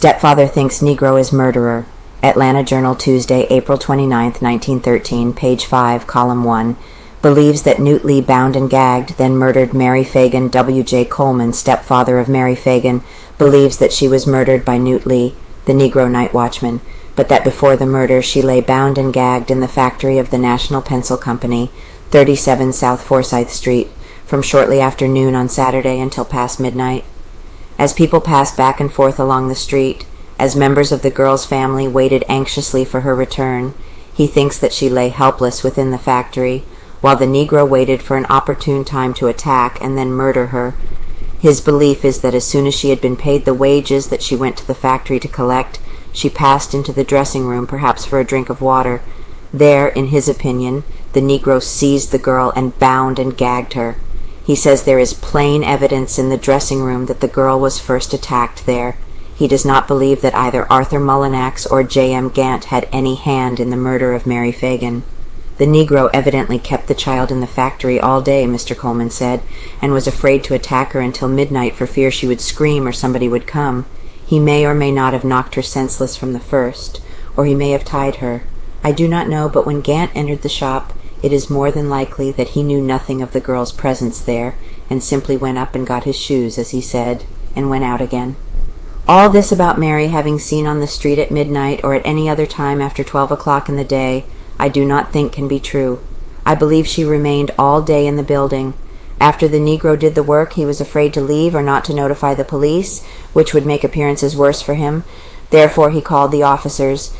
Stepfather thinks Negro is murderer. Atlanta Journal, Tuesday, April 29, 1913, page 5, column 1. Believes that Newt Lee bound and gagged, then murdered Mary Phagan. W.J. Coleman, stepfather of Mary Phagan, believes that she was murdered by Newt Lee, the Negro night watchman, but that before the murder she lay bound and gagged in the factory of the National Pencil Company, 37 South Forsyth Street, from shortly after noon on Saturday until past midnight. As people passed back and forth along the street, as members of the girl's family waited anxiously for her return, he thinks that she lay helpless within the factory, while the Negro waited for an opportune time to attack and then murder her. His belief is that as soon as she had been paid the wages that she went to the factory to collect, she passed into the dressing room, perhaps for a drink of water. There, in his opinion, the Negro seized the girl and bound and gagged her. He says there is plain evidence in the dressing room that the girl was first attacked there. He does not believe that either Arthur Mullinax or J.M. Gant had any hand in the murder of Mary Phagan. The Negro evidently kept the child in the factory all day, Mr. Coleman said, and was afraid to attack her until midnight for fear she would scream or somebody would come. He may or may not have knocked her senseless from the first, or he may have tied her. I do not know, but when Gant entered the shop, it is more than likely that he knew nothing of the girl's presence there, and simply went up and got his shoes, as he said, and went out again. All this about Mary having seen on the street at midnight or at any other time after 12 o'clock in the day, I do not think can be true. I believe she remained all day in the building. After the Negro did the work, he was afraid to leave or not to notify the police, which would make appearances worse for him. Therefore he called the officers.